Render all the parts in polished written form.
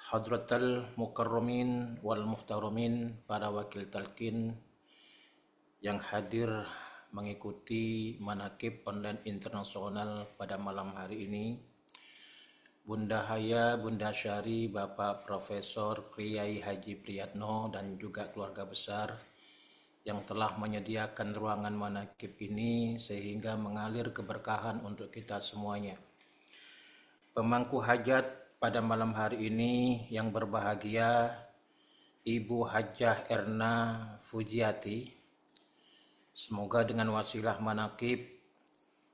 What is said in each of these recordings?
Hadratal Mukarramin wal Muhtaramin, para wakil talqin yang hadir mengikuti manaqib online internasional pada malam hari ini, Bunda Haya, Bunda Syari, Bapak Profesor Kiai Haji Priyatno dan juga keluarga besar yang telah menyediakan ruangan manaqib ini sehingga mengalir keberkahan untuk kita semuanya. Pemangku hajat pada malam hari ini yang berbahagia Ibu Hajjah Erna Fujiati, semoga dengan wasilah manaqib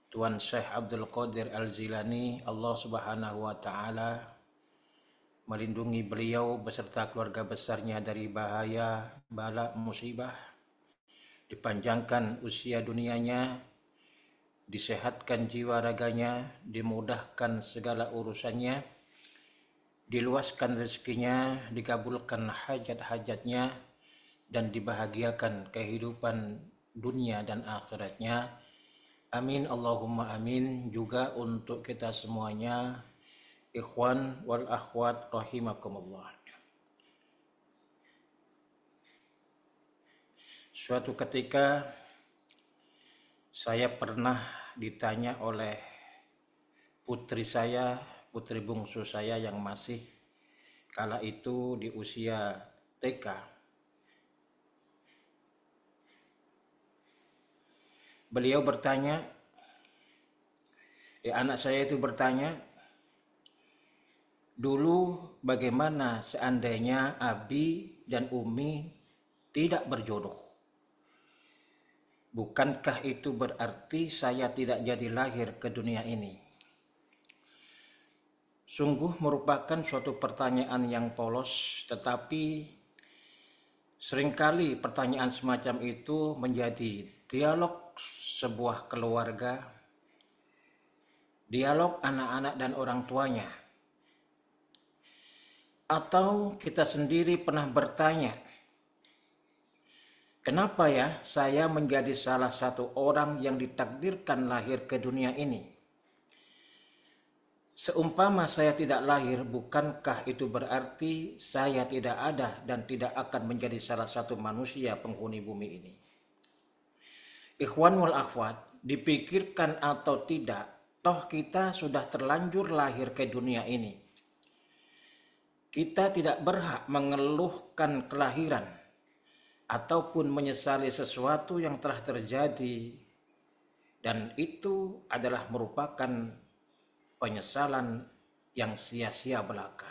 Tuan Syekh Abdul Qadir Al-Jilani, Allah Subhanahu wa Ta'ala melindungi beliau beserta keluarga besarnya dari bahaya, bala, musibah, dipanjangkan usia dunianya, disehatkan jiwa raganya, dimudahkan segala urusannya, diluaskan rezekinya, dikabulkan hajat-hajatnya, dan dibahagiakan kehidupan dunia dan akhiratnya. Amin Allahumma amin. Juga untuk kita semuanya, ikhwan wal akhwat rahimakumullah. Suatu ketika saya pernah ditanya oleh putri saya, putri bungsu saya yang masih kala itu di usia TK. Beliau bertanya, anak saya itu bertanya, dulu bagaimana seandainya Abi dan Umi tidak berjodoh? Bukankah itu berarti saya tidak jadi lahir ke dunia ini? Sungguh merupakan suatu pertanyaan yang polos, tetapi seringkali pertanyaan semacam itu menjadi dialog sebuah keluarga, dialog anak-anak dan orang tuanya. Atau kita sendiri pernah bertanya, kenapa ya saya menjadi salah satu orang yang ditakdirkan lahir ke dunia ini? Seumpama saya tidak lahir, bukankah itu berarti saya tidak ada dan tidak akan menjadi salah satu manusia penghuni bumi ini? Ikhwan wal akhwat, dipikirkan atau tidak, toh kita sudah terlanjur lahir ke dunia ini. Kita tidak berhak mengeluhkan kelahiran ataupun menyesali sesuatu yang telah terjadi, dan itu adalah merupakan penyesalan yang sia-sia belaka.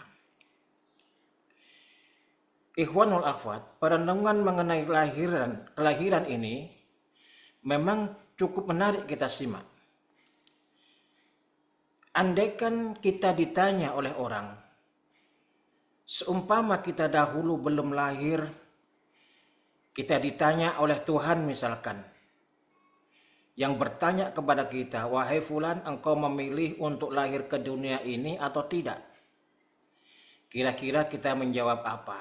Ikhwanul akhwat, perenungan mengenai kelahiran ini memang cukup menarik kita simak. Andaikan kita ditanya oleh orang, seumpama kita dahulu belum lahir, kita ditanya oleh Tuhan misalkan, yang bertanya kepada kita, wahai fulan, engkau memilih untuk lahir ke dunia ini atau tidak? Kira-kira kita menjawab apa?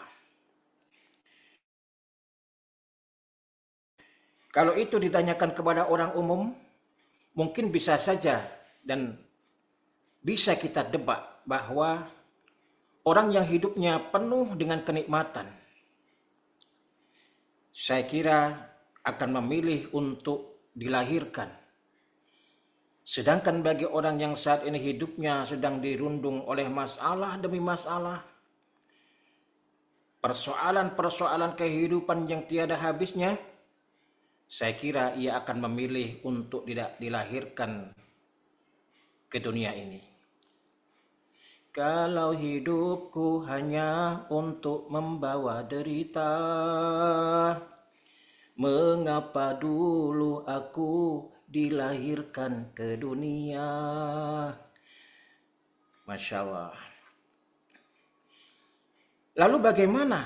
Kalau itu ditanyakan kepada orang umum, mungkin bisa saja dan bisa kita debat bahwa orang yang hidupnya penuh dengan kenikmatan, saya kira akan memilih untuk dilahirkan. Sedangkan bagi orang yang saat ini hidupnya sedang dirundung oleh masalah demi masalah, persoalan-persoalan kehidupan yang tiada habisnya, saya kira ia akan memilih untuk tidak dilahirkan ke dunia ini. Kalau hidupku hanya untuk membawa derita, mengapa dulu aku dilahirkan ke dunia? Masya Allah. Lalu bagaimana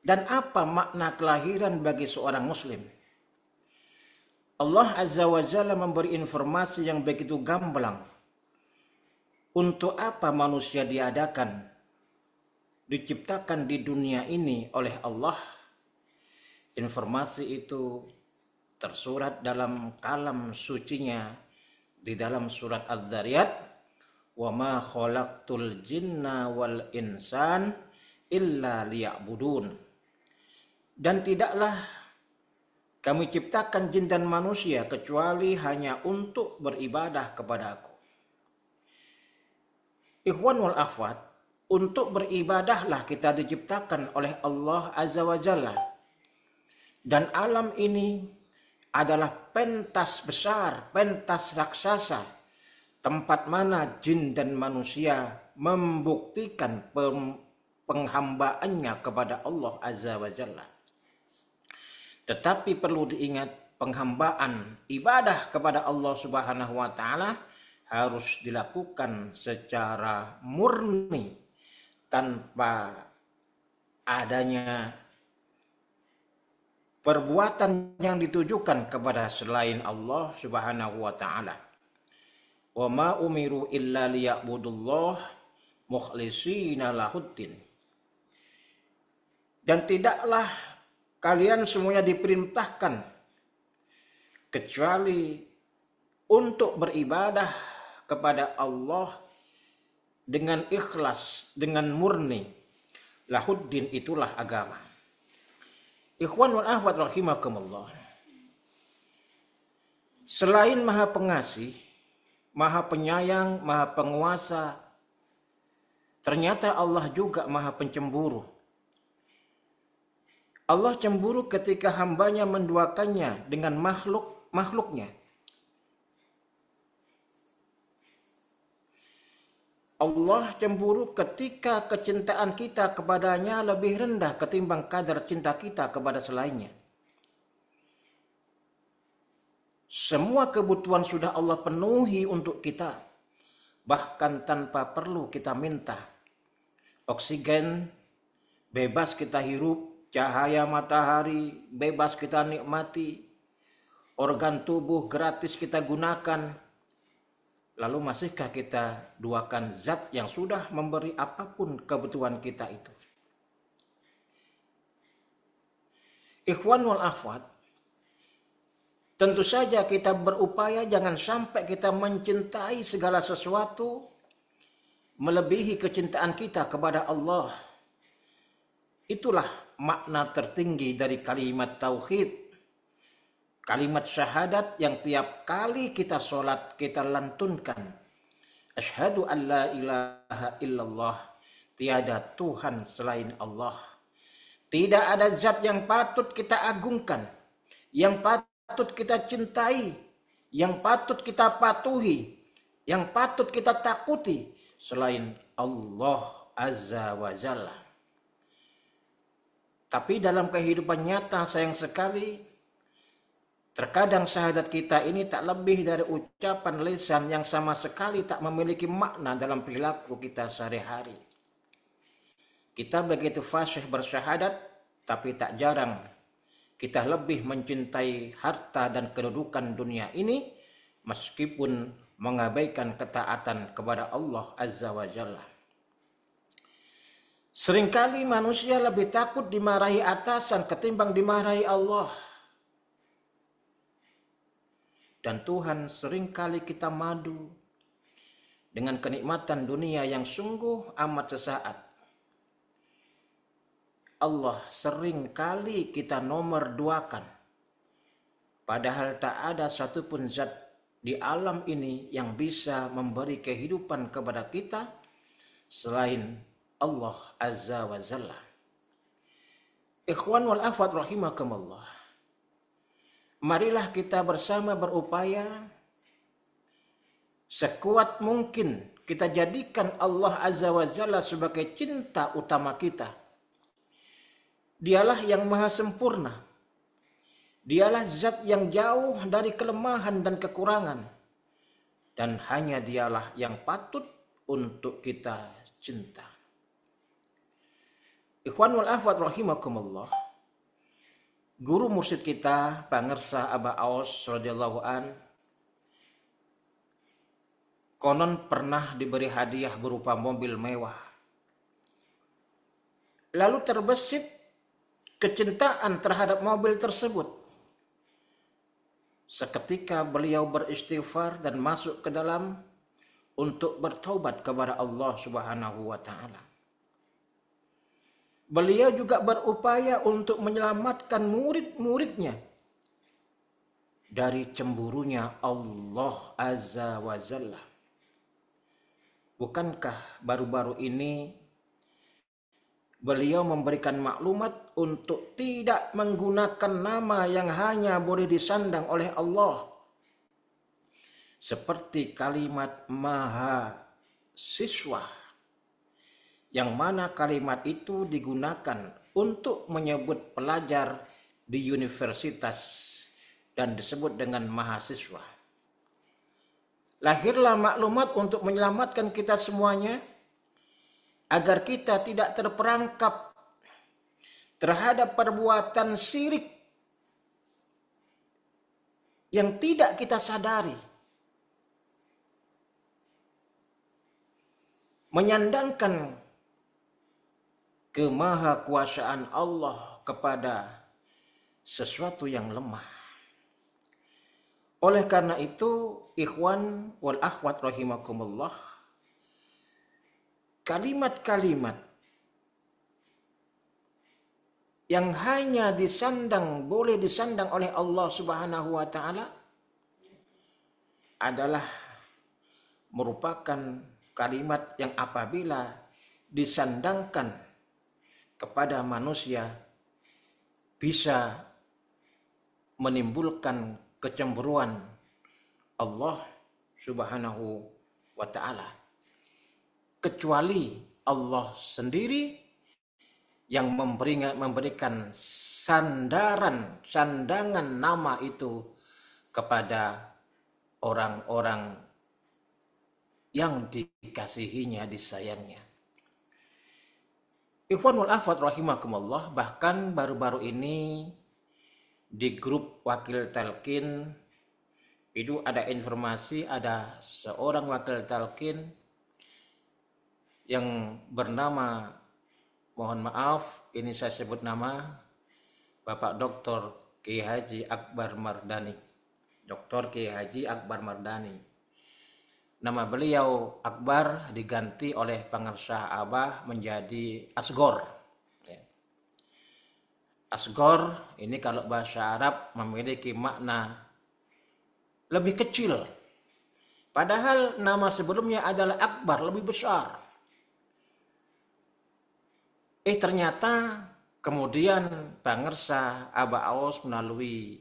dan apa makna kelahiran bagi seorang muslim? Allah Azza wa Jalla memberi informasi yang begitu gamblang. Untuk apa manusia diadakan, diciptakan di dunia ini oleh Allah? Informasi itu tersurat dalam kalam sucinya di dalam surat Adz-Dzariyat, wa ma khalaqtul jinna wal insan illa liya'budun. Dan tidaklah kami ciptakan jin dan manusia kecuali hanya untuk beribadah kepada Aku. Ikhwan wal akhwat, untuk beribadahlah kita diciptakan oleh Allah Azza wa Jalla. Dan alam ini adalah pentas besar, pentas raksasa, tempat mana jin dan manusia membuktikan penghambaannya kepada Allah Azza wa Jalla. Tetapi perlu diingat, penghambaan ibadah kepada Allah Subhanahu wa taala harus dilakukan secara murni tanpa adanya perbuatan yang ditujukan kepada selain Allah Subhanahu wa taala. Wa ma umiru illa liya'budullah mukhlishina lahuddin. Dan tidaklah kalian semuanya diperintahkan kecuali untuk beribadah kepada Allah dengan ikhlas, dengan murni. Lahuddin itulah agama. Ikhwan wal akhwat rahimakumullah. Selain Maha Pengasih, Maha Penyayang, Maha Penguasa, ternyata Allah juga Maha Pencemburu. Allah cemburu ketika hambanya menduakannya dengan makhluknya. Allah cemburu ketika kecintaan kita kepadanya lebih rendah ketimbang kadar cinta kita kepada selainnya. Semua kebutuhan sudah Allah penuhi untuk kita, bahkan tanpa perlu kita minta. Oksigen bebas kita hirup, cahaya matahari bebas kita nikmati, organ tubuh gratis kita gunakan. Lalu masihkah kita duakan zat yang sudah memberi apapun kebutuhan kita itu? Ikhwan wal akhwat, tentu saja kita berupaya jangan sampai kita mencintai segala sesuatu melebihi kecintaan kita kepada Allah. Itulah makna tertinggi dari kalimat tauhid. Kalimat syahadat yang tiap kali kita sholat kita lantunkan. Asyhadu an la ilaha illallah. Tiada Tuhan selain Allah. Tidak ada zat yang patut kita agungkan, yang patut kita cintai, yang patut kita patuhi, yang patut kita takuti selain Allah Azza wa Jalla. Tapi dalam kehidupan nyata sayang sekali, terkadang syahadat kita ini tak lebih dari ucapan lisan yang sama sekali tak memiliki makna dalam perilaku kita sehari-hari. Kita begitu fasih bersyahadat, tapi tak jarang kita lebih mencintai harta dan kedudukan dunia ini meskipun mengabaikan ketaatan kepada Allah Azza wa Jalla. Seringkali manusia lebih takut dimarahi atasan ketimbang dimarahi Allah. Dan Tuhan seringkali kita madu dengan kenikmatan dunia yang sungguh amat sesaat. Allah seringkali kita nomor duakan. Padahal tak ada satupun zat di alam ini yang bisa memberi kehidupan kepada kita selain Allah Azza wa Jalla. Ikhwan wal akhwat rahimakumullah. Marilah kita bersama berupaya sekuat mungkin kita jadikan Allah Azza wa Jalla sebagai cinta utama kita. Dialah yang maha sempurna. Dialah zat yang jauh dari kelemahan dan kekurangan. Dan hanya dialah yang patut untuk kita cinta. Ikhwan wal akhwat rahimakumullah. Guru mursyid kita, Pangersa Aba Aos radhiyallahu an, konon pernah diberi hadiah berupa mobil mewah. Lalu terbesit kecintaan terhadap mobil tersebut. Seketika beliau beristighfar dan masuk ke dalam untuk bertaubat kepada Allah Subhanahu wa taala. Beliau juga berupaya untuk menyelamatkan murid-muridnya dari cemburunya Allah Azza wa Jalla. Bukankah baru-baru ini beliau memberikan maklumat untuk tidak menggunakan nama yang hanya boleh disandang oleh Allah, seperti kalimat Maha Siswa, yang mana kalimat itu digunakan untuk menyebut pelajar di universitas dan disebut dengan mahasiswa. Lahirlah maklumat untuk menyelamatkan kita semuanya, agar kita tidak terperangkap terhadap perbuatan syirik yang tidak kita sadari, menyandangkan kemahakuasaan Allah kepada sesuatu yang lemah. Oleh karena itu, ikhwan wal akhwat rahimakumullah, kalimat-kalimat yang hanya boleh disandang oleh Allah Subhanahu wa taala adalah merupakan kalimat yang apabila disandangkan kepada manusia bisa menimbulkan kecemburuan Allah Subhanahu wa taala, kecuali Allah sendiri yang memberikan sandangan nama itu kepada orang-orang yang dikasihinya, disayangnya. Ikhwanul akhwat rahimakumullah, bahkan baru-baru ini di grup Wakil Talqin itu ada informasi, ada seorang wakil talqin yang bernama, mohon maaf ini saya sebut nama, Bapak Dr. Kiai Haji Akbar Mardani. Dr. Kiai Haji Akbar Mardani. Nama beliau Akbar diganti oleh pengersah Abah menjadi Asgor. Asgor ini kalau bahasa Arab memiliki makna lebih kecil. Padahal nama sebelumnya adalah Akbar, lebih besar. Ternyata kemudian pengersah Abah Aos melalui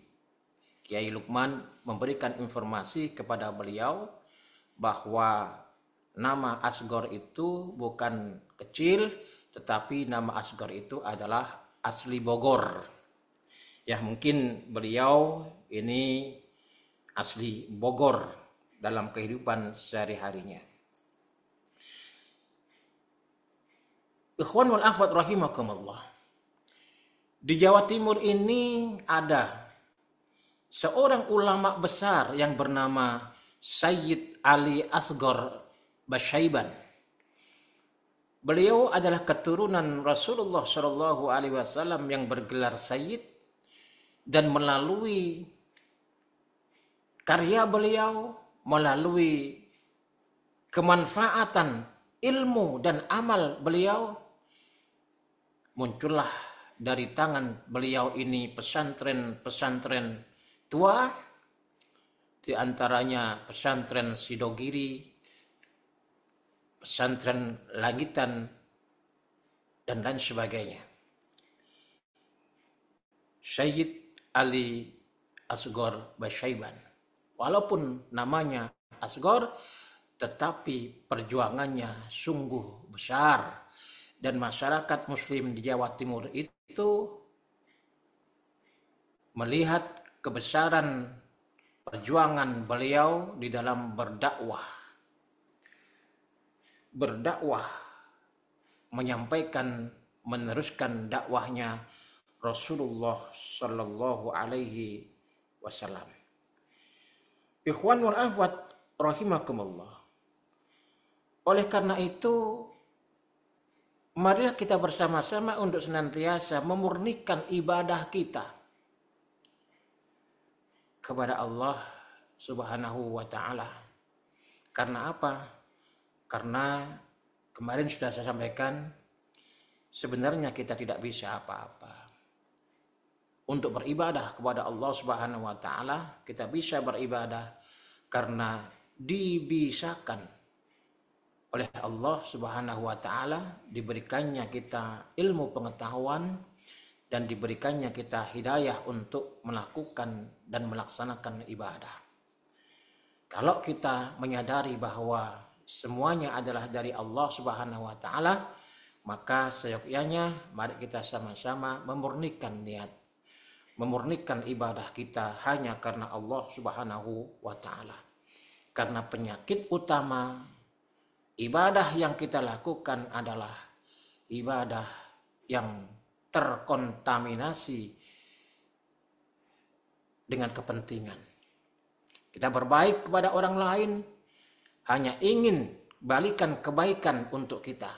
Kiai Lukman memberikan informasi kepada beliau bahwa nama Asgor itu bukan kecil, tetapi nama Asgor itu adalah asli Bogor. Ya, mungkin beliau ini asli Bogor dalam kehidupan sehari-harinya. Ikhwan wal akhwat rahimakumullah. Di Jawa Timur ini ada seorang ulama besar yang bernama Sayyid Ali Asgor Basyaiban. Beliau adalah keturunan Rasulullah Shallallahu Alaihi Wasallam yang bergelar Sayyid, dan melalui karya beliau, melalui kemanfaatan ilmu dan amal beliau, muncullah dari tangan beliau ini pesantren-pesantren tua, di antaranya pesantren Sidogiri, pesantren Langitan, dan lain sebagainya. Sayyid Ali Asgor Basyaiban, walaupun namanya Asgor, tetapi perjuangannya sungguh besar, dan masyarakat muslim di Jawa Timur itu melihat kebesaran perjuangan beliau di dalam berdakwah, menyampaikan, meneruskan dakwahnya Rasulullah Sallallahu Alaihi Wasallam. Ikhwan wal akhwat rahimakumullah. Oleh karena itu, marilah kita bersama-sama untuk senantiasa memurnikan ibadah kita kepada Allah Subhanahu wa taala. Karena apa? Karena kemarin sudah saya sampaikan, sebenarnya kita tidak bisa apa-apa. Untuk beribadah kepada Allah Subhanahu wa taala, kita bisa beribadah karena dibisakan oleh Allah Subhanahu wa taala, diberikannya kita ilmu pengetahuan dan diberikannya kita hidayah untuk melakukan dan melaksanakan ibadah. Kalau kita menyadari bahwa semuanya adalah dari Allah Subhanahu wa taala, maka seyogyanya mari kita sama-sama memurnikan niat, memurnikan ibadah kita hanya karena Allah Subhanahu wa taala. Karena penyakit utama ibadah yang kita lakukan adalah ibadah yang terkontaminasi dengan kepentingan. Kita berbaik kepada orang lain hanya ingin balikan kebaikan untuk kita.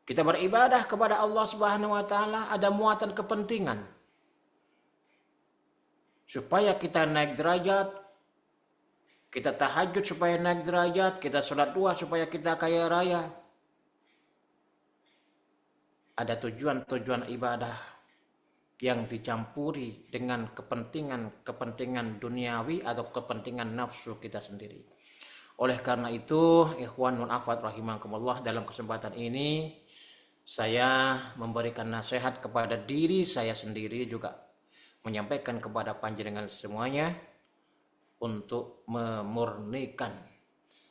Kita beribadah kepada Allah Subhanahu wa taala ada muatan kepentingan. Supaya kita naik derajat, kita tahajud supaya naik derajat, kita sholat duha supaya kita kaya raya. Ada tujuan-tujuan ibadah yang dicampuri dengan kepentingan duniawi atau kepentingan nafsu kita sendiri. Oleh karena itu, ikhwanul akhwat rahimakumullah, dalam kesempatan ini saya memberikan nasihat kepada diri saya sendiri, juga menyampaikan kepada panjenengan semuanya untuk memurnikan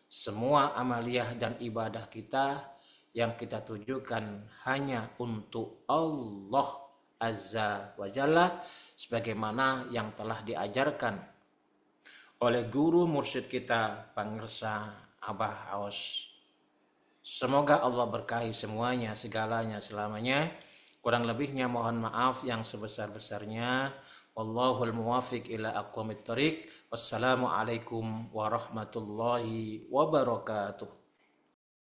semua amaliyah dan ibadah kita yang kita tujukan hanya untuk Allah Azza wa Jalla, sebagaimana yang telah diajarkan oleh guru mursyid kita Pangersa Abah Aos. Semoga Allah berkahi semuanya, segalanya, selamanya. Kurang lebihnya mohon maaf yang sebesar-besarnya. Wallahul muwafiq ila aqwamit thoriq. Wassalamualaikum warahmatullahi wabarakatuh.